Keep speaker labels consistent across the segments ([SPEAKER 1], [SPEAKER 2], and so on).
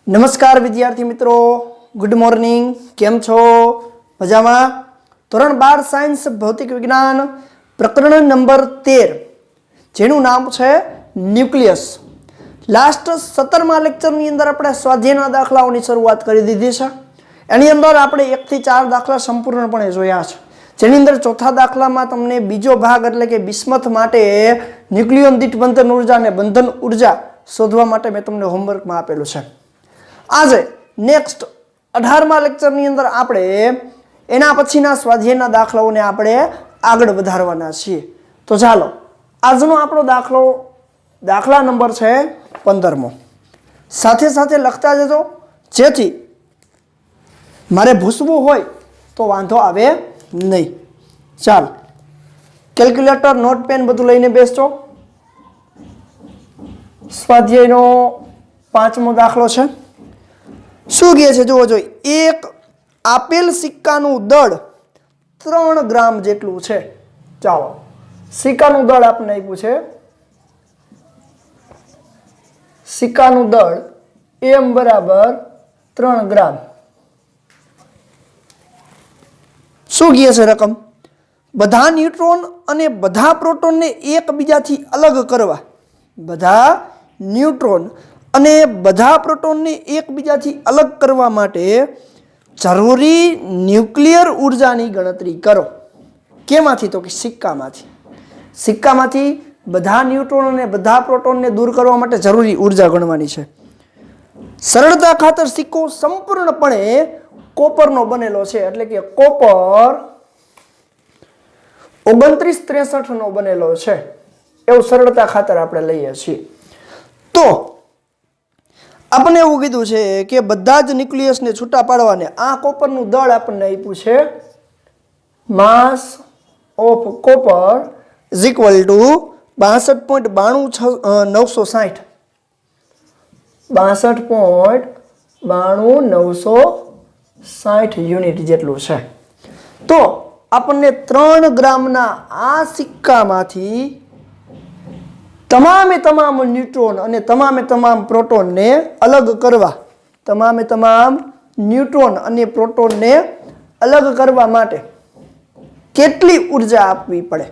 [SPEAKER 1] नमस्कार विद्यार्थी मित्रों, गुड मॉर्निंग। केम छो? मजामा? धोरण 12 साइंस भौतिक विज्ञान प्रकरण नंबर 13 जेनु नाम छे न्यूक्लियस। लास्ट 17मा लेक्चरनी अंदर आपणे स्वाध्यायना दाखलाओनी शरूआत करी दीधी छे। एनी अंदर आपणे 1 થી 4 दाखला संपूर्णपणे जोया छे, जेनी अंदर चौथा दाखलामां तमने बीजो भाग એટલે કે बिस्मथ माटे न्यूक्लियन दीठ बंधन ऊर्जा अने बंधन ऊर्जा शोधवा माटे मैं तमने होमवर्कमां आपेलुं छे। आज नेक्स्ट 18मा लेक्चरनी अंदर आपणे एना पछीना स्वाध्यायना दाखलाओने आपणे आगळ वधारवाना छीए। तो चालो आजनो आपणो दाखला नंबर छे 15मो। साथे साथे लखता जजो, जेथी मारे भूसवुं होय तो वांधो आवे नहीं। चाल केल्क्युलेटर, नोट पेन बधुं लईने बेसजो। स्वाध्यायनो 5मो दाखलो छे। શું કહે છે જોવો જોઈએ, એક આપેલ સિક્કાનું દળ 3 ગ્રામ જેટલું છે। ચાલો સિક્કાનું દળ આપણે આપ્યું છે, સિક્કાનું દળ m બરાબર 3 ગ્રામ। શું કહે છે રકમ? બધા ન્યુટ્રોન અને બધા પ્રોટોનને એકબીજાથી અલગ કરવા, બધા ન્યુટ્રોન અને બધા પ્રોટોનને એકબીજાથી અલગ કરવા માટે જરૂરી ન્યુક્લિયર ઉર્જાની ગણતરી કરો। કેમાંથી? તો કે સિક્કામાંથી। સિક્કામાંથી બધા ન્યુટ્રોન અને બધા પ્રોટોનને દૂર કરવા માટે જરૂરી ઉર્જા ગણવાની છે। સરળતા ખાતર સિક્કો સંપૂર્ણપણે કોપરનો બનેલો છે, એટલે કે કોપર 2963 નો બનેલો છે, એવું સરળતા ખાતર આપણે લઈએ છીએ। તો આપણે એવું કીધું છે કે બધા જ ન્યુક્લિયસને છૂટા પાડવાને આ કોપરનું દળ આપણને આપ્યું છે, માસ of copper is equal to 62.960 62.960 unit જેટલું છે। તો આપણને 3 ગ્રામના આ સિક્કામાંથી તમામે તમામ ન્યુટ્રોન અને તમામે તમામ પ્રોટોનને અલગ કરવા, તમામે તમામ ન્યુટ્રોન અને પ્રોટોનને અલગ કરવા માટે કેટલી ઉર્જા આપવી પડે,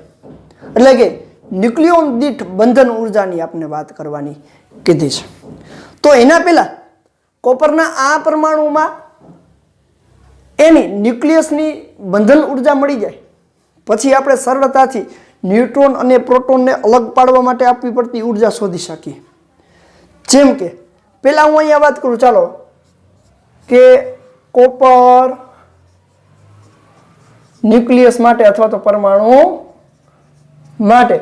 [SPEAKER 1] એટલે કે ન્યુક્લિયોન દીઠ બંધન ઉર્જાની આપણે વાત કરવાની કીધી છે। તો એના પહેલા કોપરના આ પરમાણુમાં એની ન્યુક્લિયસની બંધન ઉર્જા મળી જાય પછી આપણે સરળતાથી ન્યુટ્રોન અને પ્રોટોનને અલગ પાડવા માટે આપવી પડતી ઉર્જા શોધી શકીએ। જેમ કે પહેલા હું અહીંયા વાત કરું, ચાલો કે કોપર ન્યુક્લિયસ માટે અથવા તો પરમાણુ માટે,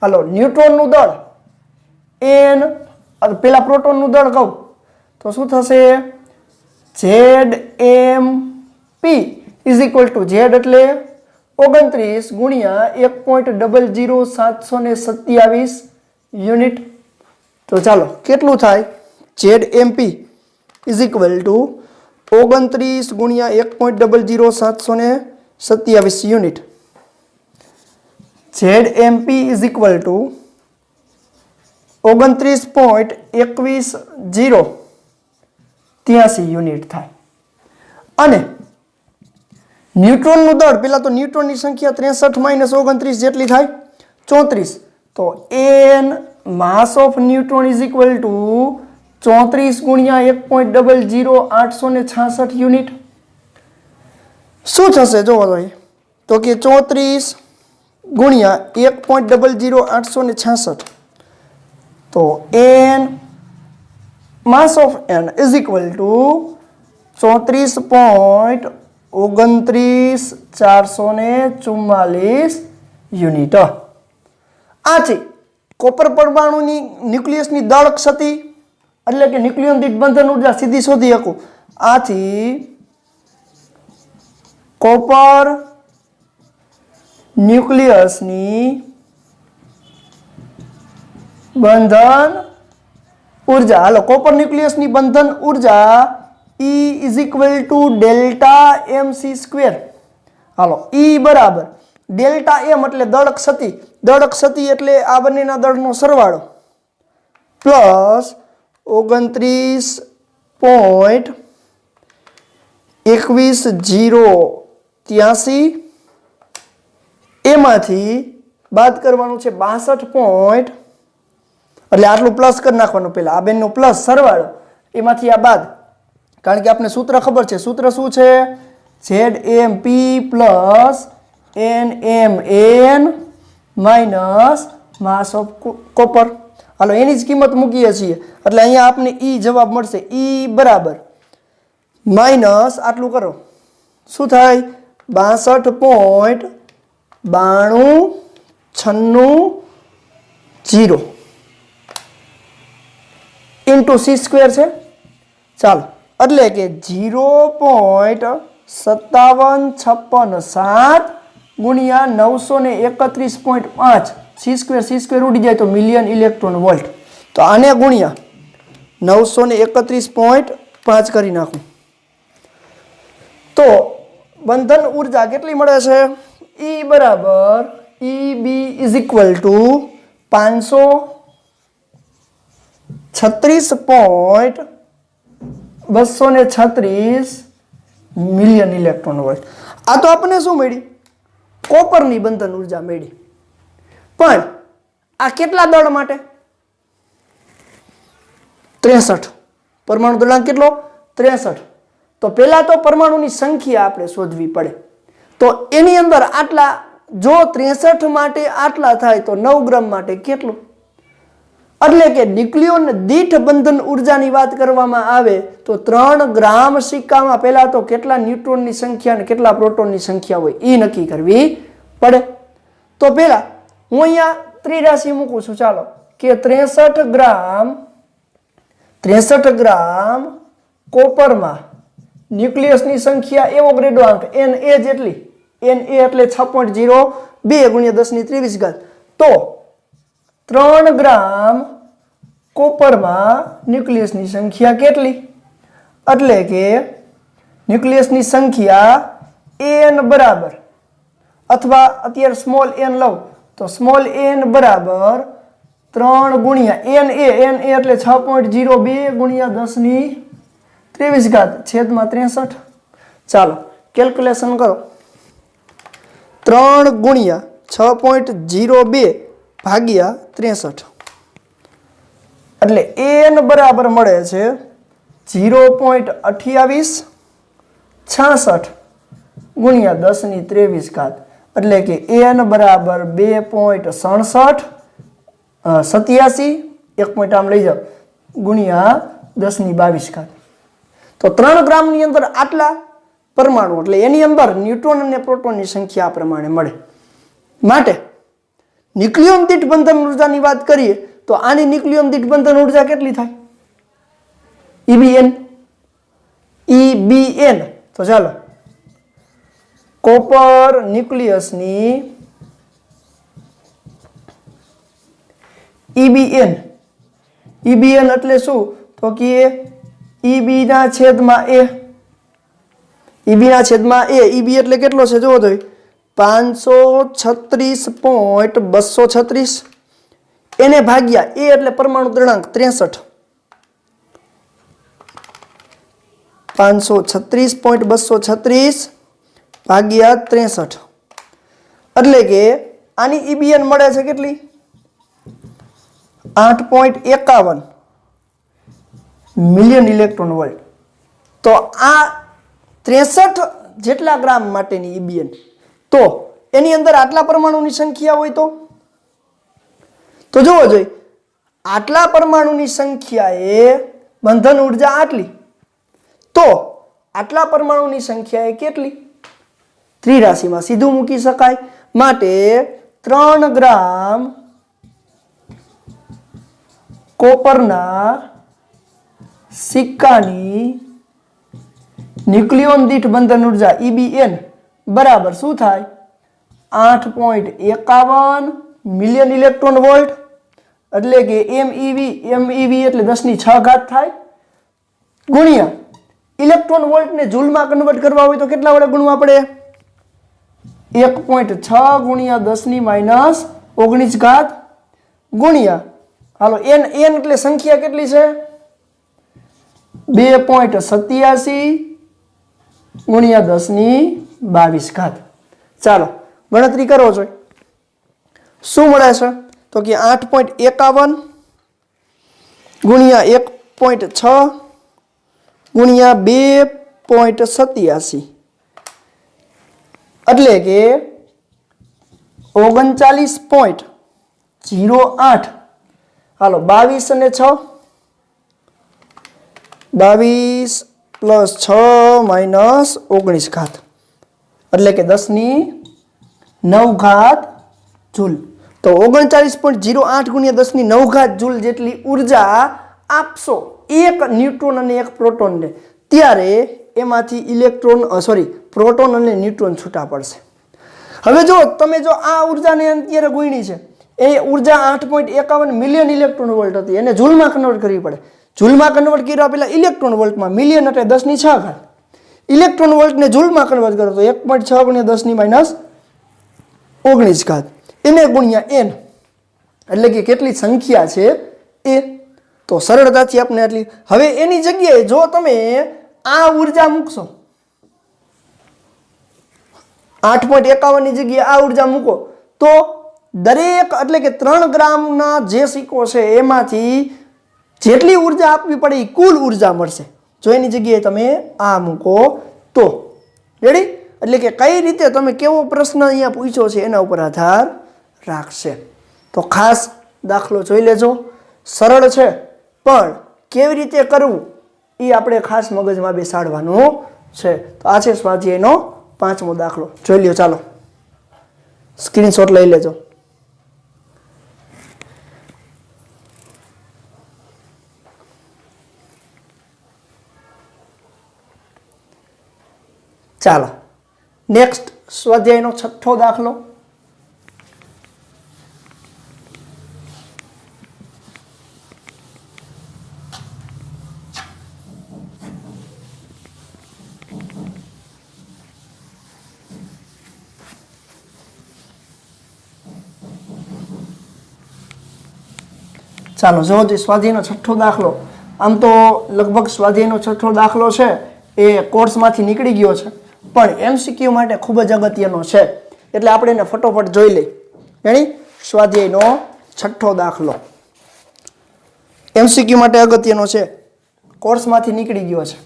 [SPEAKER 1] હાલો ન્યુટ્રોનનું દળ n, પેલા પ્રોટોનનું દળ કહું તો શું થશે? ZMP is equal to Z એટલે 29 ગુણ્યા 1.00727 યુનિટ। તો ચાલો કેટલું થાય? ZMP ઇઝ ઇક્વલ ટુ 29 ગુણ્યા 1.00727 unit. ZMP is equal to 29.2183 unit થાય। અને ન્યુટ્રોનનું દળ, પેલા તો ન્યુટ્રોનની સંખ્યા 63 - 29 જેટલી થાય 34। તો n mass of neutron is equal to 34 ગુણ્યા 1.00866 યુનિટ। શું થશે જોવો જોઈએ, તો કે 34 ગુણ્યા 1.00866, તો n mass of n is equal to 34.29,444 unit. આથી કોપર પરમાણુની ન્યુક્લિયસની દળ ક્ષતિ એટલે કે ન્યુક્લિયન દીઠ બંધન ઉર્જા સીધી શોધી શકું। આથી કોપર ન્યુક્લિયસની બંધન ઉર્જા, હાલો કોપર ન્યુક્લિયસની બંધન ઉર્જા E is equal to delta mc²। Hello E બરાબર ડેલ્ટા m એટલે દળ ક્ષતિ એટલે આ બંનેના દળનો સરવાળો પ્લસ 29 21,083 એમાંથી બાદ કરવાનું છે 62 એટલે આટલું પ્લસ કરી નાખવાનું પહેલા આ બેનનું પ્લસ સરવાળો એમાંથી આ બાદ કારણ કે આપણે સૂત્ર ખબર છે સૂત્ર શું છે ZMP plus NMN minus mass of copper હાલો એની જ કિંમત મૂકીએ છીએ એટલે અહીંયા આપને ઈ જવાબ મળશે ઈ બરાબર માઇનસ આટલું કરો શું થાય 62.9296 ઇન્ટુ સી સ્ક્વેર છે ચાલો એટલે કે 0.5756 ગુણ્યા 931.5 સી સ્ક્વેર ઉડી જાય તો મિલિયન ઇલેક્ટ્રોન વોલ્ટ તો આને ગુણ્યા 931.5 કરી નાખું તો બંધન ઉર્જા કેટલી મળે છે E બરાબર EB is equal to 536.236 million electron volt આ તો આપણને શું મળી કોપરની બંધન ઉર્જા મળી પણ આ કેટલા દળ માટે 63 પરમાણુ દળાંક કેટલો 63 તો પહેલા તો પરમાણુની સંખ્યા આપણે શોધવી પડે તો એની અંદર આટલા જો 63 માટે આટલા થાય તો 9 ગ્રામ માટે કેટલું એટલે કે ન્યુક્લિયોન દીઠ બંધન ઉર્જાની વાત કરવામાં આવે તો 3 ગ્રામ સિક્કામાં પહેલા તો કેટલા ન્યુટ્રોનની સંખ્યા અને કેટલા પ્રોટોનની સંખ્યા હોય એ નક્કી કરવી પડે તો પહેલા હું અહીંયા ત્રિરાશિ મૂકું છું ચાલો કે 63 ગ્રામ કોપરમાં ન્યુક્લિયસની સંખ્યા એવો ગ્રેડવાંક Na જેટલી Na એટલે 6.02 ગુણ્યા 1023 તો 3 ગ્રામ કોપરમાં ન્યુક્લિયસની સંખ્યા કેટલી એટલે કે ન્યુક્લિયસની સંખ્યા n બરાબર અથવા અત્યારે સ્મોલ n લઉં તો સ્મોલ n બરાબર 3 ગુણ્યા Na એટલે 6.02 ગુણ્યા 1023 છેદમાં 63 ચાલો કેલ્ક્યુલેશન કરો 3 ગુણ્યા 6.02 ભાગ્યા 63 એટલે n બરાબર મળે છે 0.2866 ગુણ્યા 1023 એટલે કે n બરાબર 2.67 87 એક પોઈન્ટ આમ લઈ જાઓ ગુણ્યા 1022 તો 3 ગ્રામની અંદર આટલા પરમાણુ એટલે એની અંદર ન્યુટ્રોન અને પ્રોટોનની સંખ્યા આ પ્રમાણે મળે માટે ન્યુક્લિયોન દીઠ બંધન ઉર્જાની વાત કરીએ તો આની ન્યુક્લિયોન દીઠ બંધન ઉર્જા કેટલી થાય EBN તો ચાલો કોપર ન્યુક્લિયસની EBN એટલે શું તો કે EB ના છેદમાં A EB એટલે કેટલો છે જોવો તો 536.236 એને ભાગ્યા A એટલે પરમાણુ દ્રઢાંક 63 536.236 ભાગ્યા 63 એટલે કે આની EBN મળે છે કેટલી 8.51 મિલિયન ઇલેક્ટ્રોન વોલ્ટ તો આ 63 જેટલા ગ્રામ માટેની EBN તો એની અંદર આટલા પરમાણુની સંખ્યા હોય તો જોવો જોઈએ આટલા પરમાણુની સંખ્યાએ બંધન ઉર્જા આટલી તો આટલા પરમાણુની સંખ્યાએ કેટલી ત્રિરાશિમાં સીધું મૂકી શકાય માટે 3 ગ્રામ કોપરના સિક્કાની ન્યુક્લિયોન દીઠ બંધન ઉર્જા EBN બરાબર શું થાય 8.51 મિલિયન ઇલેક્ટ્રોન વોલ્ટ એટલે કે MeV એટલે 10⁶ થાય ગુણ્યા ઇલેક્ટ્રોન વોલ્ટને જૂલમાં કન્વર્ટ કરવા હોય તો કેટલા વડે ગુણવા પડે 1.6 ગુણ્યા 10⁻⁹ ગુણ્યા હાલો n એટલે સંખ્યા કેટલી છે 2.87 ગુણ્યા 1022 ચાલો ગણતરી કરો છો શું મળે છે તો કે 8.51 ગુણ્યા 1.6 ગુણ્યા 2.87 એટલે કે 39.08 હાલો 22 અને 6 22 પ્લસ 6 માઇનસ 19 એટલે કે 10⁹ જૂલ તો 39.08 ગુણ્યા 10⁹ જૂલ જેટલી ઉર્જા આપશો એક ન્યુટ્રોન અને એક પ્રોટોનને ત્યારે એમાંથી પ્રોટોન અને ન્યુટ્રોન છૂટા પડશે હવે જો તમે જો આ ઉર્જાને અત્યારે ગુણી છે એ ઉર્જા 8.51 મિલિયન ઇલેક્ટ્રોન વોલ્ટ હતી એને જૂલમાં કન્વર્ટ કરવી પડે જૂલમાં કન્વર્ટ કર્યા પહેલા ઇલેક્ટ્રોન વોલ્ટમાં મિલિયન એટલે 10⁶ ઇલેક્ટ્રોન વોલ્ટને જૂલમાં કન્વર્ટ કરો તો 1.6 ગુણ્યા 10⁻19 એને ગુણ્યા n એટલે કે કેટલી સંખ્યા છે એ તો સરળતાથી આપણે આટલી હવે એની જગ્યાએ જો તમે આ ઉર્જા મૂકશો 8.51 ની જગ્યાએ આ ઉર્જા મૂકો તો દરેક એટલે કે 3 ગ્રામના જે સિક્કો છે એમાંથી જેટલી ઉર્જા આપવી પડે એ કુલ ઉર્જા મળશે જો એની જગ્યાએ તમે આ મૂકો તો રેડી એટલે કે કઈ રીતે તમે કેવો પ્રશ્ન અહીંયા પૂછ્યો છે એના ઉપર આધાર રાખશે તો ખાસ દાખલો જોઈ લેજો સરળ છે પણ કેવી રીતે કરવું એ આપણે ખાસ મગજમાં બેસાડવાનું છે તો આ છે સ્વાધ્યાયનો 5મો દાખલો જોઈ લ્યો ચાલો સ્ક્રીનશોટ લઈ લેજો ચાલો નેક્સ્ટ સ્વાધ્યાયનો 6થો દાખલો ચાલો જો સ્વાધ્યાયનો 6થો દાખલો આમ તો લગભગ સ્વાધ્યાયનો 6થો દાખલો છે એ કોર્સમાંથી નીકળી ગયો છે પણ એમસીક્યુ માટે ખૂબ જ અગત્યનો છે એટલે આપણે એને ફટોફટ જોઈ લઈ જાણી સ્વાધ્યાયનો 6થો દાખલો એમસીક્યુ માટે અગત્યનો છે કોર્સમાંથી નીકળી ગયો છે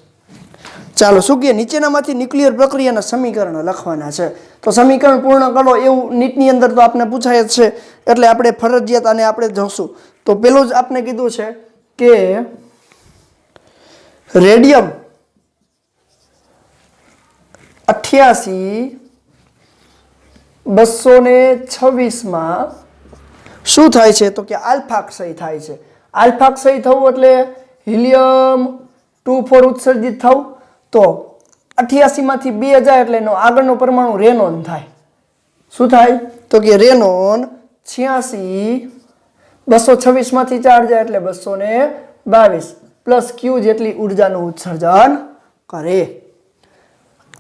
[SPEAKER 1] ચાલો શું કહે નીચેનામાંથી ન્યુક્લિયર પ્રક્રિયાના સમીકરણ લખવાના છે તો સમીકરણ પૂર્ણ કરો એવું નીટની અંદર તો આપણે પૂછાય જ છે એટલે આપણે ફરજિયાત આને આપણે જોશું તો પેલું જ આપણે કીધું છે કે રેડિયમ 88 માં શું થાય છે તો કે આલ્ફા ક્ષય થાય છે આલ્ફા ક્ષય થવું એટલે હિલિયમ 24 ઉત્સર્જિત થવું તો 88 માંથી 2 જાય એટલે એનો આગળનો પરમાણુ રેનોન થાય શું થાય તો કે રેનોન 86 226 માંથી 4 જાય એટલે 222 પ્લસ ક્યુ જેટલી ઉર્જાનું ઉત્સર્જન કરે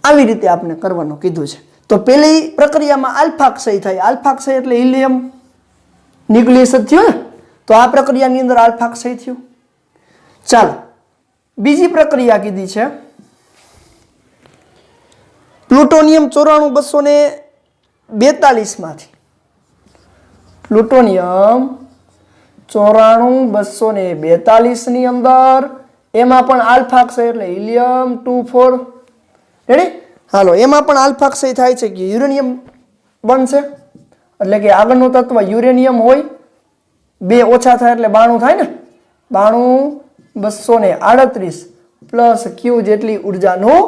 [SPEAKER 1] આવી રીતે આપણે કરવાનું કીધું છે તો પહેલી પ્રક્રિયામાં આલ્ફા ક્ષય થાય આલ્ફા ક્ષય એટલે હિલિયમ ન્યુક્લિયસ જ થયો ને તો આ પ્રક્રિયાની અંદર આલ્ફા ક્ષય થયું ચાલો બીજી પ્રક્રિયા કીધી છે પ્લુટોનિયમ 94 માંથી પ્લુટોનિયમ 94 ની અંદર એમાં પણ આલ્ફા ક્ષય એટલે હિલિયમ 24 રેડી હાલો એમાં પણ આલ્ફા ક્ષય થાય છે કે યુરેનિયમ બનશે એટલે કે આગળનું તત્વ યુરેનિયમ હોય 2 ઓછા થાય એટલે 92 થાય ને 92 238 પ્લસ ક્યુ જેટલી ઉર્જાનું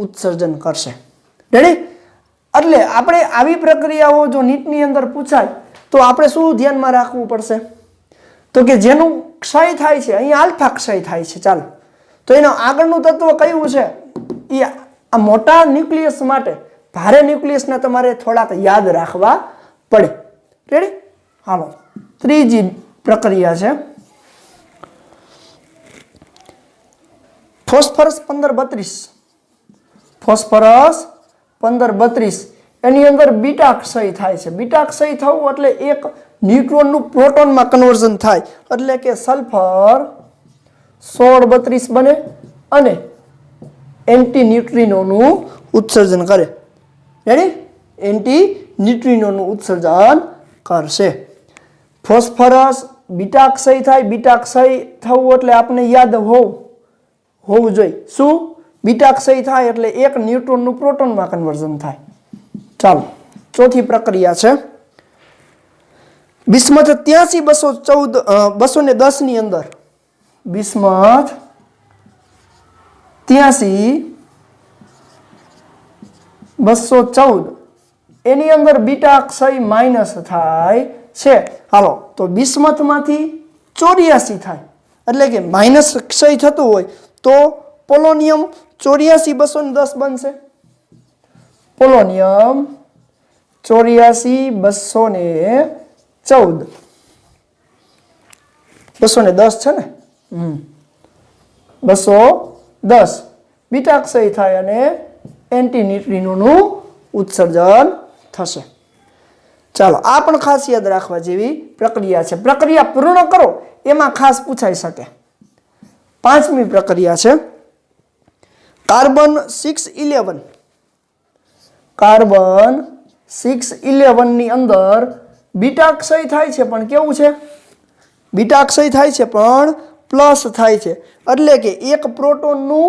[SPEAKER 1] ઉત્સર્જન કરશે રેડી એટલે આપણે આવી પ્રક્રિયાઓ જો નીટની અંદર પૂછાય તો આપણે શું ધ્યાનમાં રાખવું પડશે તો કે જેનું ક્ષય થાય છે અહીંયા આલ્ફા ક્ષય થાય છે ચાલો તો એનો આગળનું તત્વ કયું છે એ આ મોટા ન્યુક્લિયસ માટે ભારે ન્યુક્લિયસને તમારે થોડાક યાદ રાખવા પડે રેડી હાલો ત્રીજી પ્રક્રિયા છે ફોસ્ફરસ 1532 એની અંદર બીટા ક્ષય થાય છે બીટા ક્ષય થવું એટલે એક ન્યુટ્રોનનું પ્રોટોનમાં કન્વર્ઝન થાય એટલે કે સલ્ફર 1632 બને અને એન્ટી ન્યુટ્રિનોનું ઉત્સર્જન કરે. રેડી? એન્ટી ન્યુટ્રિનોનું ઉત્સર્જન કરશે. ફોસ્ફરસ બીટા ક્ષય થાય. બીટા ક્ષય થવું એટલે આપણે યાદ હોવું જોઈએ. શું? બીટા ક્ષય થાય એટલે એક ન્યુટ્રોનનું પ્રોટોનમાં કન્વર્ઝન થાય. ચાલો, ચોથી પ્રક્રિયા છે બિસ્મથ 83 ની અંદર બિસ્મથ 83 એની અંદર બીટા ક્ષય માઇનસ થાય છે. હાલો, તો બિસ્મથમાંથી 84 થાય એટલે કે માઇનસ ક્ષય થતું હોય તો પોલોનિયમ 84 210 બનશે. પોલોનિયમ 84 214 210 છે ને? 210 બીટા ક્ષય થાય અને એન્ટી ન્યુટ્રિનોનું ઉત્સર્જન થશે. ચાલો, આ પણ ખાસ યાદ રાખવા જેવી પ્રક્રિયા છે. પ્રક્રિયા પૂર્ણ કરો એમાં ખાસ પૂછાઈ શકે. પાંચમી પ્રક્રિયા છે કાર્બન 611. કાર્બન 611 ની અંદર બીટા ક્ષય થાય છે પણ કેવું છે? બીટા ક્ષય થાય છે પણ પ્લસ થાય છે એટલે કે એક પ્રોટોનનું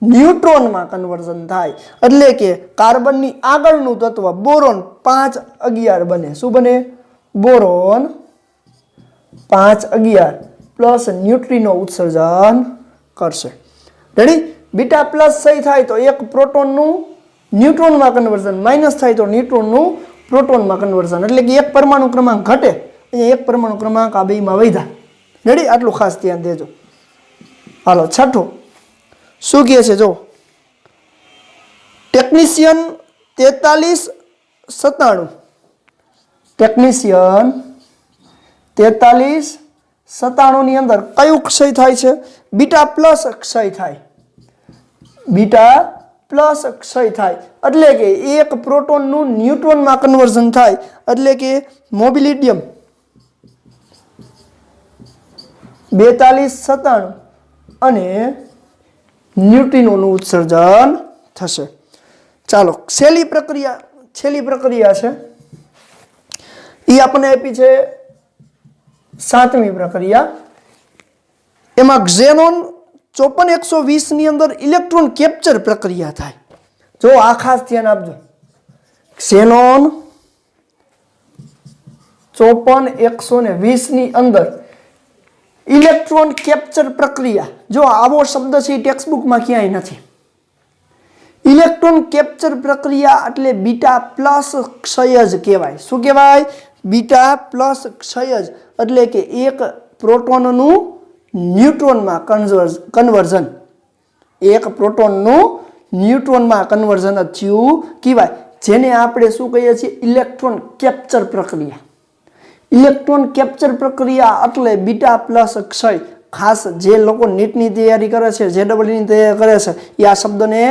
[SPEAKER 1] ન્યુટ્રોનમાં કન્વર્ઝન થાય. એટલે કે કાર્બનની આગળનું તત્વ બોરોન 511 બને. શું બને? બોરોન 511 પ્લસ ન્યુટ્રિનો ઉત્સર્જન કરશે. રેડી? બીટા પ્લસ ક્ષય થાય તો એક પ્રોટોનનું ન્યુટ્રોનમાં કન્વર્ઝન, માઇનસ થાય તો ન્યુટ્રોનનું પ્રોટોનમાં કન્વર્ઝન. એટલે કે એક પરમાણુ ક્રમાંક ઘટે, અહીંયા એક પરમાણુ ક્રમાંક આ બેમાં વધ્યા. રેડી? આટલું ખાસ ધ્યાન દેજો. હાલો, છઠ્ઠું શું કહે છે જો ટેકનિશિયન 4397. ટેકનિશિયન 4397 ની અંદર કયું ક્ષય થાય છે? બીટા પ્લસ ક્ષય થાય. બીટા પ્લસ ક્ષય થાય એટલે કે એક પ્રોટોનનું ન્યુટ્રોનમાં કન્વર્ઝન થાય એટલે કે મોબિલિડિયમ 4297 અને ન્યુટ્રિનોનું ઉત્સર્જન થશે. ચાલો, છેલ્લી પ્રક્રિયા છે એ આપણને આપી છે સાતમી પ્રક્રિયા. એમાં ઝેનોન 54120 ની અંદર ઇલેક્ટ્રોન કેપ્ચર પ્રક્રિયા થાય. જો આ ખાસ ધ્યાન આપજો. ઝેનોન 54120 ની અંદર ઇલેક્ટ્રોન કેપ્ચર પ્રક્રિયા. જો આવો શબ્દ છે એ ટેક્સ્ટબુકમાં ક્યાંય નથી. ઇલેક્ટ્રોન કેપ્ચર પ્રક્રિયા એટલે બીટા પ્લસ ક્ષય જ કહેવાય. શું કહેવાય? બીટા પ્લસ ક્ષય જ. એટલે કે એક પ્રોટોનનું ન્યુટ્રોનમાં કન્વર્ઝન. એક પ્રોટોનનું ન્યુટ્રોનમાં કન્વર્ઝન જ થયું કહેવાય. જેને આપણે શું કહીએ છીએ? ઇલેક્ટ્રોન કેપ્ચર પ્રક્રિયા. ઇલેક્ટ્રોન કેપ્ચર પ્રક્રિયા એટલે બીટા પ્લસ ક્ષય. ખાસ જે લોકો નીટની તૈયારી કરે છે, JEEની તૈયારી કરે છે એ આ શબ્દને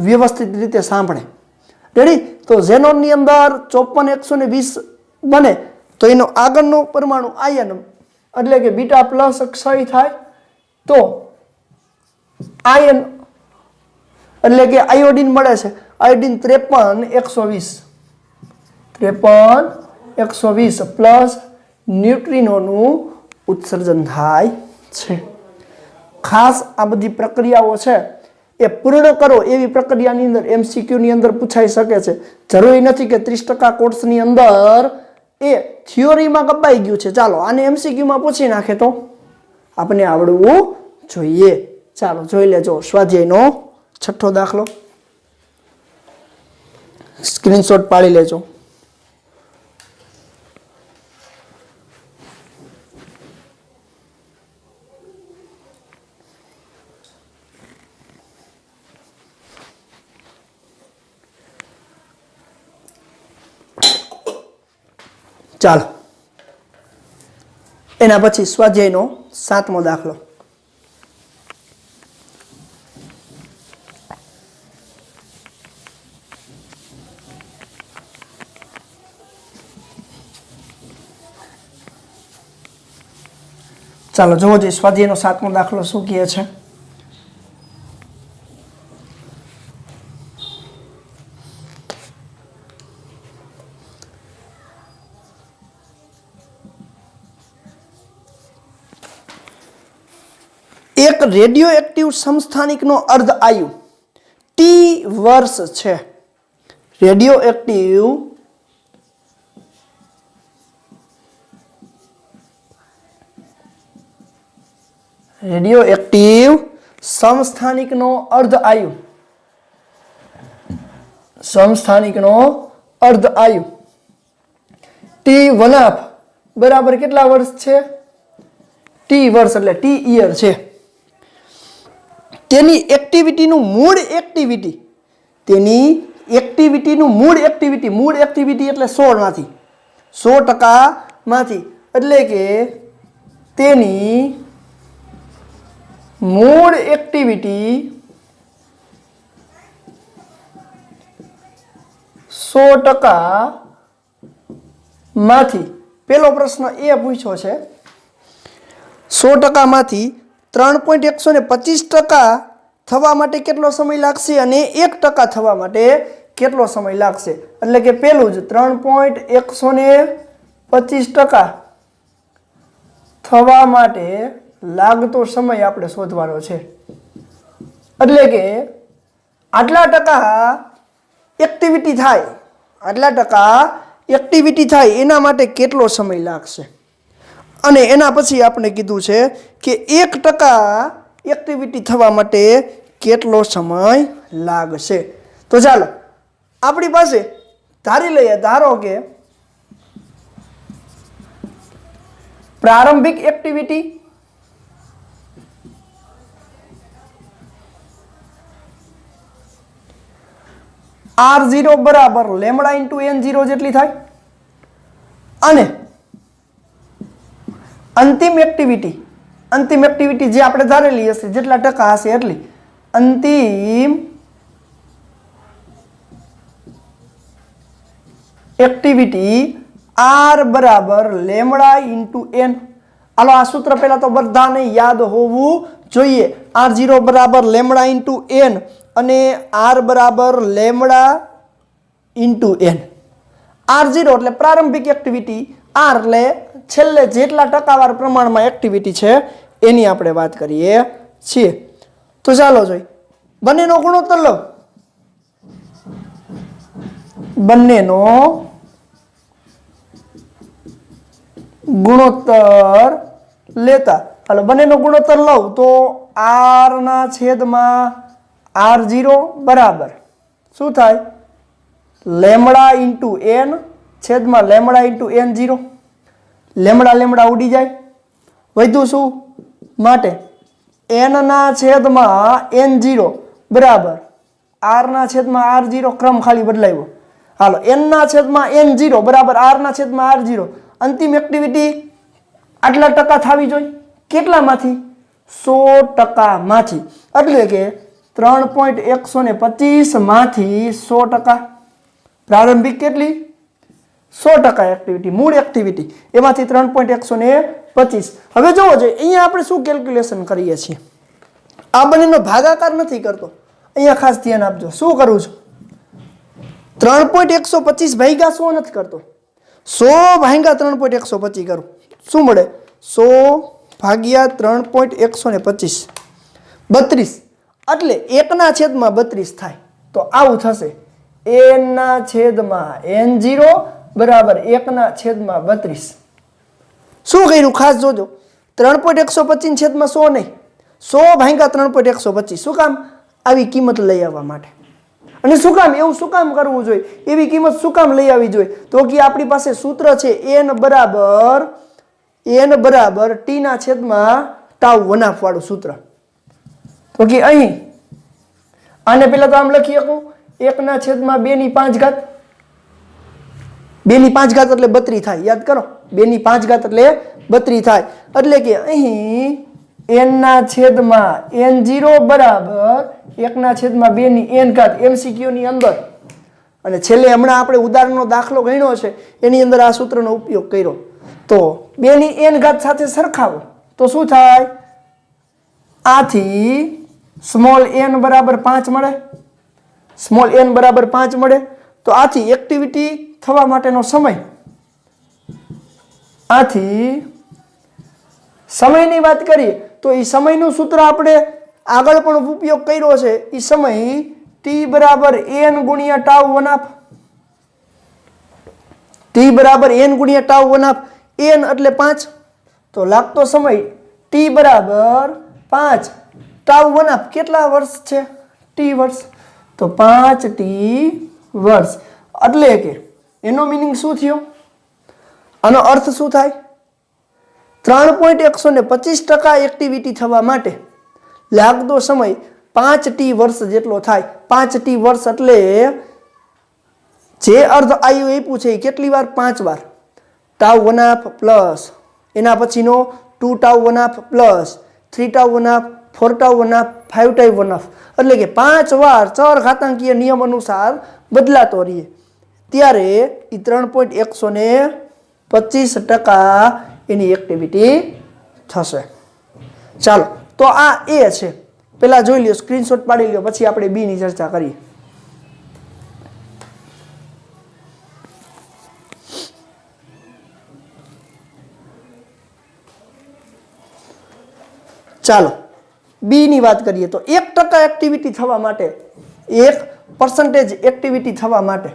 [SPEAKER 1] વ્યવસ્થિત રીતે સાંભળે. રેડી? તો ઝેનોનની અંદર 54120 બને તો એનો આગળનો પરમાણુ આયન એટલે કે બીટા પ્લસ ક્ષય થાય તો આયન એટલે કે આયોડિન મળે છે. આયોડિન 53120 પ્લસ ન્યુટ્રિનોનું ઉત્સર્જન થાય છે. ખાસ આ બધી પ્રક્રિયાઓ છે એ પૂર્ણ કરો એવી પ્રક્રિયાની અંદર MCQ ની અંદર પૂછાઈ શકે છે. જરૂરી નથી કે 30% કોર્સની અંદર એ થિયોરીમાં કપાઈ ગયું છે. ચાલો, આને MCQ માં પૂછી નાખે તો આપણે આવડવું જોઈએ. ચાલો, જોઈ લેજો સ્વાધ્યાયનો છઠ્ઠો દાખલો. સ્ક્રીનશોટ પાડી લેજો. ચાલો, એના પછી સ્વાધ્યાયનો સાતમો દાખલો. ચાલો જોવો જોઈએ સ્વાધ્યાયનો સાતમો દાખલો શું કહે છે. રેડિયો એક્ટિવ સમસ્થાનિકનો અર્ધ આયુ ટી વર્ષ છે. રેડિયો એક્ટિવ સમસ્થાનિકનો અર્ધ આયુ T1 બરાબર કેટલા વર્ષ છે? ટી વર્ષ એટલે ટી યર છે. તેની એક્ટિવિટીનું મૂળ એક્ટિવિટી એટલે 100% એટલે કે તેની મૂળ એક્ટિવિટી 100% પેલો પ્રશ્ન એ પૂછ્યો છે 100%માંથી 3.125% થવા માટે કેટલો સમય લાગશે અને 1% થવા માટે કેટલો સમય લાગશે? એટલે કે પેલું જ 3.125% થવા માટે લાગતો સમય આપણે શોધવાનો છે. એટલે કે આટલા ટકા એક્ટિવિટી થાય એના માટે કેટલો સમય લાગશે? અને એના પછી આપણે કીધું છે કે 1% એક્ટિવિટી થવા માટે કેટલો સમય લાગશે? તો ચાલો આપણી પાસે ધારી લઈએ, ધારો કે પ્રારંભિક એક્ટિવિટી R0 બરાબર લેમડા ઇન્ટુ N0 જેટલી થાય અને અંતિમ એક્ટિવિટી જે આપણે ધારેલી હશે જેટલા ટકા હશે એટલી અંતિમ એક્ટિવિટી R બરાબર લેમડા ઇન્ટુ N. હાલો આ સૂત્ર પહેલા તો બધાને યાદ હોવું જોઈએ. R0 બરાબર લેમડા ઇન્ટુ N અને R બરાબર લેમડા ઇન્ટુ N. R0 એટલે પ્રારંભિક એક્ટિવિટી, R એટલે છેલ્લે જેટલા ટકાવાર પ્રમાણમાં એક્ટિવિટી છે એની આપણે વાત કરીએ છીએ. તો ચાલો જોઈ બંનેનો ગુણોત્તર લો. બંનેનો ગુણોત્તર લેતા હાલો બંનેનો ગુણોત્તર લઉં તો R ના છેદમાં R0 બરાબર શું થાય? લેમડા ઇન્ટુ N છેદમાં લેમડા ઇન્ટુ N0. લેમડા ઉડી જાય, વધ્યું શું માટે N ના છેદમાં N0 બરાબર R ના છેદમાં R0. ક્રમ ખાલી બદલાયો. હાલો N ના છેદમાં N0 બરાબર R ના છેદમાં R0. અંતિમ એક્ટિવિટી આટલા ટકા થવી જોઈએ. કેટલામાંથી? 100%માંથી. એટલે કે 3.125 માંથી 100%. પ્રારંભિક કેટલી? 100% એક્ટિવિટી, મૂળ એક્ટિવિટી એમાંથી 3.125. હવે જોવો જોઈએ અહીંયા આપણે શું કેલ્ક્યુલેશન કરીએ છીએ. આ બંનેનો ભાગાકાર નથી કરતો. અહીંયા ખાસ ધ્યાન આપજો. શું કરું છું? 3.125 ભાગ્યા 100 નથી કરતો. 100 ભાગ્યા 3.125 કરું. શું મળે? 100 ભાગ્યા 3.125 32. એટલે 1/32 થાય. તો આવું થશે. N ના છેદમાં N0 બરાબર 1/32. શું કર્યું ખાસ જોજો. 3.125 છેદમાં 100 નહીં, 100 ભાગ્યા 3.125. શું કામ? આવી કિંમત લઈ આવવા માટે. અને શું કામ એવું શું કામ કરવું જોઈએ? એવી કિંમત શું કામ લઈ આવવી જોઈએ? તો કે આપણી પાસે સૂત્ર છે N બરાબર T ના છેદમાં ટાઉ વનાફ વાળું સૂત્ર. તો કે અહીં આને પેલા તો આમ લખી શકું 1/2 2/5 એટલે 32 થાય. યાદ કરો 2/5 એટલે 32 થાય. એટલે કે અહીં N ના છેદમાં N0 બરાબર 1/2 MCQ ની અંદર અને છેલ્લે હમણાં આપણે ઉદાહરણનો દાખલો ગણ્યો છે એની અંદર આ સૂત્રનો ઉપયોગ કર્યો. તો 2n સાથે સરખાવો તો શું થાય? આથી સ્મોલ n બરાબર 5 મળે. સ્મોલ n બરાબર 5 મળે. તો આથી એક્ટિવિટી થવા માટેનો સમય, આથી સમયની વાત કરીએ તો એ સમયનું સૂત્ર આપણે આગળ પણ ઉપયોગ કર્યો છે. એ સમય t બરાબર n ગુણ્યા ટાઉ 1/2. t બરાબર n ગુણ્યા ટાઉ 1/2. n એટલે 5. તો લાગતો સમય t બરાબર 5 ટાઉ 1/2 કેટલા વર્ષ છે? t વર્ષ. તો 5t વર્ષ. એટલે કે એનો મીનિંગ શું થયો? આનો અર્થ શું થાય? 3.125% એક્ટિવિટી થવા માટે લાગતો સમય 5t વર્ષ જેટલો થાય. 5t વર્ષ એટલે જે અર્ધ આયુ આપ્યું છે એ કેટલી વાર? 5 વાર. ટાઉ 1/2 પ્લસ એના પછીનો 2 tau 1/2 plus 3 tau 1/2 4 tau 1/2 5 tau 1/2 એટલે કે 5 વાર ચર ઘાતાંકીય નિયમ અનુસાર બદલાતો રહે. ત્યારે એ 3.125% એની એક્ટિવિટી થશે. ચાલો તો આ એ છે. પેલા જોઈ લ્યો, સ્ક્રીનશોટ પાડી લ્યો, પછી આપણે બી ની ચર્ચા કરીએ. ચાલો બી ની વાત કરીએ તો 1% એક્ટિવિટી થવા માટે 1% એક્ટિવિટી થવા માટે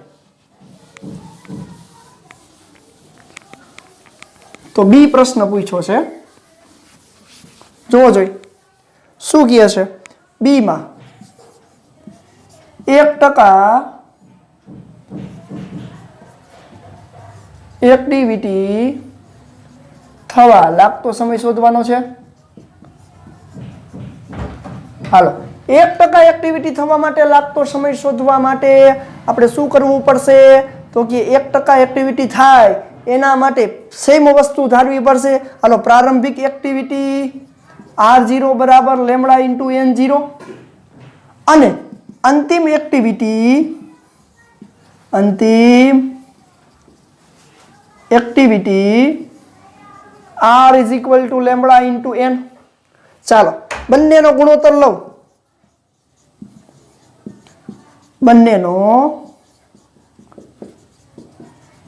[SPEAKER 1] તો બી પ્રશ્ન પૂછ્યો છે. જોવો જોઈ શું કહે છે. બી માં 1% એક્ટિવિટી થવા લાગતો સમય શોધવાનો છે. હાલો 1% એક્ટિવિટી થવા માટે લાગતો સમય શોધવા માટે આપણે શું કરવું પડશે? તો કે 1% એક્ટિવિટી થાય એના માટે સેમ વસ્તુ ધારવી પડશે. હાલો પ્રારંભિક એક્ટિવિટી R0 બરાબર લેમડા ઇન્ટુ N0 અને અંતિમ activity R is equal to lambda into N. ચાલો બંનેનો ગુણોત્તર લઉં. બંનેનો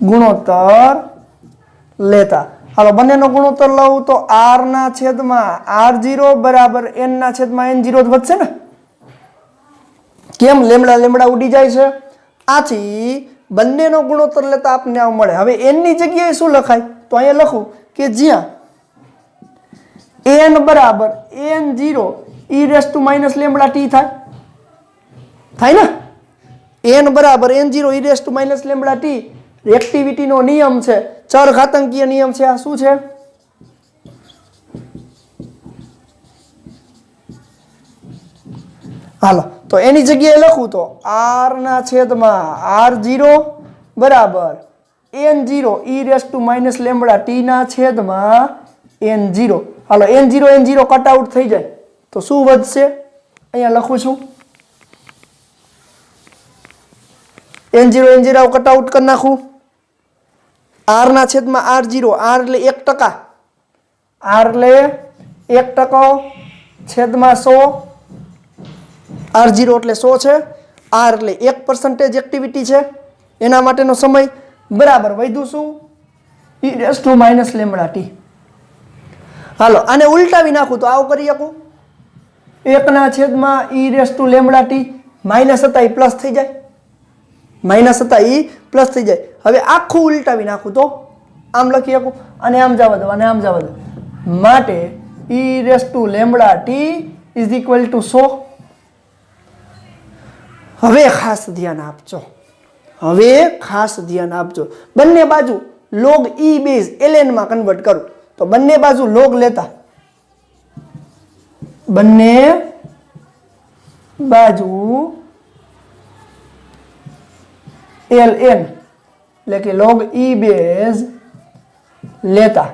[SPEAKER 1] ગુણોત્તર લેતા હાલો બંનેનો ગુણોત્તર લઉં તો R ના છેદમાં R0 બરાબર N ના છેદમાં N0 જ વધશે ને? કેમ? લેમડા લેમડા ઉડી જાય છે. આથી બંનેનો ગુણોત્તર લેતા આપને આવું મળે. હવે n ની જગ્યાએ શું લખાય? તો અહીંયા લખું કે જ્યાં n બરાબર N0 e raise to minus lambda t થાય ને? n બરાબર N0 e raise to minus lambda t એક્ટિવિટીનો નિયમ છે, ચર ઘાતાંકીય નિયમ છે. આ શું છે? હાલો તો એની જગ્યાએ લખું તો r ના છેદમાં R0 બરાબર N0 e raise to minus lambda t ના છેદમાં N0. હાલો N0 કટ આઉટ થઈ જાય તો શું વધશે? અહીંયા લખું છું N0 કટ આઉટ કરી નાખું. R ના છેદમાં R0, R એટલે 1%, R એટલે 1% છેદમાં 100, R0 એટલે 100 છે, R એટલે 1% એક્ટિવિટી છે એના માટેનો સમય બરાબર વધ્યું શું? e raise to minus lambda t. હાલો આને ઉલટાવી નાખું તો આવું કરી શકું 1 ના છેદમાં e raise to lambda t minus હતા એ પ્લસ થઈ જાય, માઇનસ હતા એ પ્લસ થઈ જાય. હવે આખું ઉલટાવી નાખું તો આમ લખી શકું અને આમ જવા દો અને આમ જવા દો. માટે e raise to lambda t is equal to 100. હવે ખાસ ધ્યાન આપજો, બંને બાજુ log e બેઝ ln માં કન્વર્ટ કરું તો બંને બાજુ log લેતા, બંને બાજુ ln એટલે કે log e બેઝ લેતા.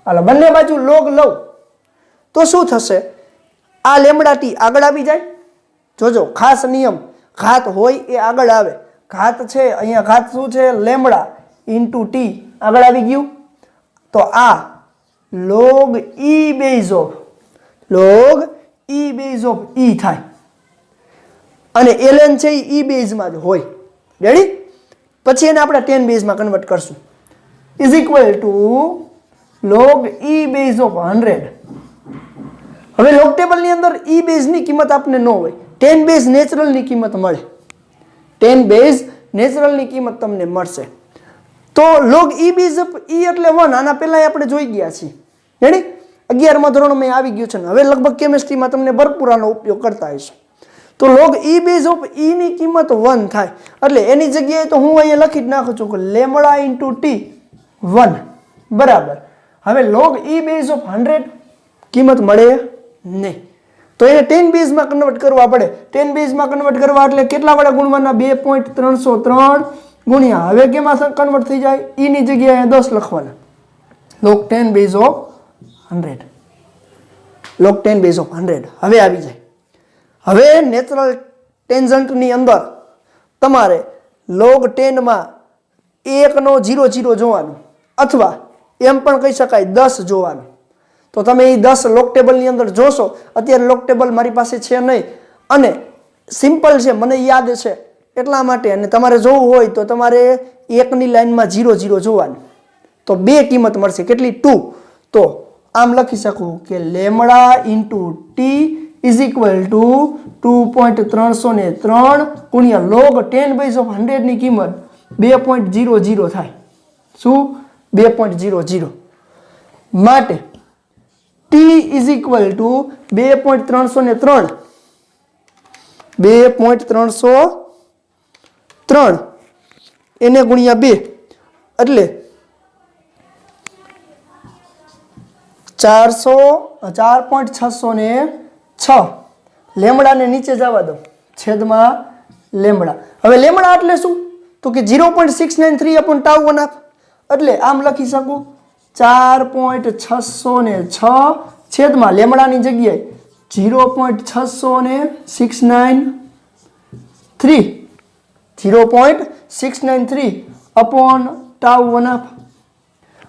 [SPEAKER 1] હાલો બંને બાજુ log લઉં તો શું થશે? આ લેમડા ટી આગળ આવી જાય. જોજો ખાસ નિયમ, ઘાત હોય એ આગળ આવે. ઘાત છે અહીંયા, ઘાત શું છે? લેમડા ઇન્ટુ ટી આગળ આવી ગયું તો આ log e base of e થાય અને ln છે એ e બેઝમાં જ હોય. રેડી? પછી એને આપણે 10 બેઝમાં કન્વર્ટ કરશું. Is equal to log e base of 100 હવે લોગ ટેબલની અંદર ઈ બેઝની કિંમત આપને ન હોય, 10 બેઝ નેચરલની કિંમત મળે, 10 બેઝ નેચરલની કિંમત તમને મળશે. તો લોગ ઈ બેઝ ઓફ ઈ એટલે 1, આના પહેલા આપણે જોઈ ગયા છીએ. રેડી? 11મા ધોરણમાં આવી ગયું છે ને હવે લગભગ કેમિસ્ટ્રીમાં તમને ભરપૂર આનો ઉપયોગ કરતા હશો. તો લોગ ઈ બેઝ ઓફ ઈ ની કિંમત 1 થાય એટલે એની જગ્યાએ તો હું અહીંયા લખી જ નાખું છું કે લેમડા ઇન્ટુ ટી 1 બરાબર. હવે લોગ ઈ બેઝ ઓફ 100 કિંમત મળે નહીં, તો એને 10 બેઝમાં કન્વર્ટ કરવા પડે. 10 બેઝમાં કન્વર્ટ કરવા એટલે કેટલા વડે ગુણવાના? 2.303 ગુણ્યા, હવે કેમાં કન્વર્ટ થઈ જાય? ઈ ની જગ્યાએ 10 લખવાના. Log 10 base of 100, log 10 base of 100 હવે આવી જાય. હવે નેચરલ ટેન્જન્ટની અંદર તમારે લોગ 10માં 1 નો 0 જોવાનું અથવા એમ પણ કહી શકાય 10 જોવાનું. તો તમે એ 10 લોગ ટેબલની અંદર જોશો. અત્યારે લોગ ટેબલ મારી પાસે છે નહીં અને સિમ્પલ છે, મને યાદ છે એટલા માટે. અને તમારે જોવું હોય તો તમારે 1ની લાઈનમાં 0 જોવાનું. તો 2 કિંમત મળશે, કેટલી? 2. તો આમ લખી શકું કે lambda into T is equal to 2.303 ગુણ્યા લોગ 10 બેઝ ઓફ 100 ની કિંમત 2.00 થાય. શું? 2.00. માટે ટી ઇઝ ઇક્વલ ટુ 2.303 એને ગુણ્યા 2 એટલે 4.606. લેમડાને નીચે જવા દો, છેદમાં લેમડા. હવે લેમડા એટલે શું? તો કે 0.693 અપોન ટાઉ 1 એટલે આમ લખી શકું 4.606 છેદમાં લેમડાની જગ્યાએ 0.693 અપોન ટાઉ 1.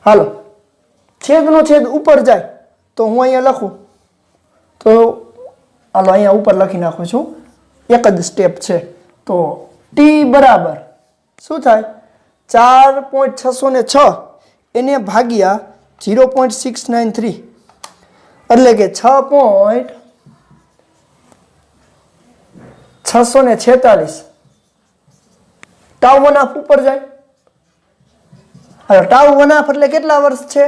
[SPEAKER 1] હાલો, છેદનો છેદ ઉપર જાય તો હું અહીંયા લખું, તો હાલો અહીંયા ઉપર લખી નાખું છું, એક જ સ્ટેપ છે. તો ટી બરાબર શું થાય? 4.606 એને ભાગ્યા 0.693 એટલે કે 6.646. ટાઉ 1 ઉપર જાય. હવે ટાઉ 1 એટલે કેટલા વર્ષ છે?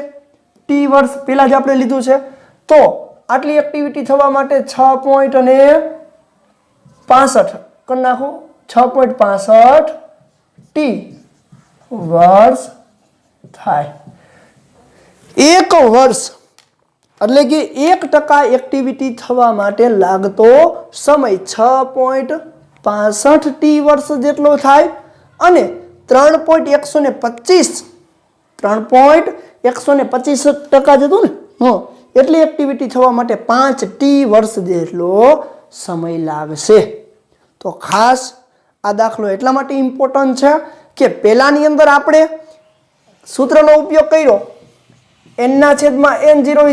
[SPEAKER 1] ટી વર્ષ પેલા જ આપણે લીધું છે. તો આટલી એક્ટિવિટી થવા માટે 6.65 કરી નાખો, 6.65 ટી વર્ષ થાય. 1 વર્ષ એટલે કે 1% એક્ટિવિટી થવા માટે લાગતો સમય 6.65 ટી વર્ષ જેટલો થાય અને 3.125% જતું ને એટલી એક્ટિવિટી થવા માટે 5 ટી વર્ષ જેટલો સમય લાગશે. તો ખાસ આ દાખલો એટલા માટે ઇમ્પોર્ટન્ટ છે કે પહેલાની અંદર આપણે સૂત્રનો ઉપયોગ કર્યો n/n0 =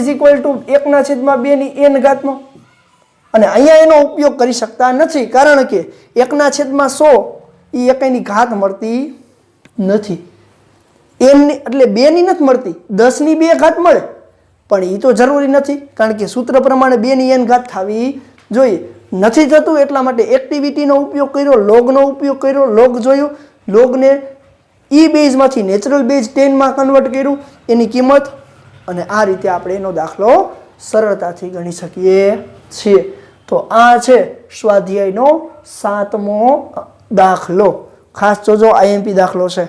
[SPEAKER 1] 1/2 ની n ઘાતનો, અને અહીંયા એનો ઉપયોગ કરી શકતા નથી કારણ કે 1/100 એ એકેયની ઘાત મળતી નથી. n એટલે 2 ની નથી મળતી, 10 ની 2 ઘાત મળે પણ એ તો જરૂરી નથી કારણ કે સૂત્ર પ્રમાણે 2 ની n ઘાત થવી જોઈએ. નથી થતું એટલા માટે એક્ટિવિટીનો ઉપયોગ કર્યો, લોગનો ઉપયોગ કર્યો, લોગ જોયું, લોગને ઈ બેઝમાંથી નેચરલ બેઝ 10 માં કન્વર્ટ કર્યું એની કિંમત, અને આ રીતે આપણે એનો દાખલો સરળતાથી ગણી શકીએ છીએ. તો આ છે સ્વાધ્યાયનો 7મો દાખલો. ખાસ જોજો, IMP દાખલો છે.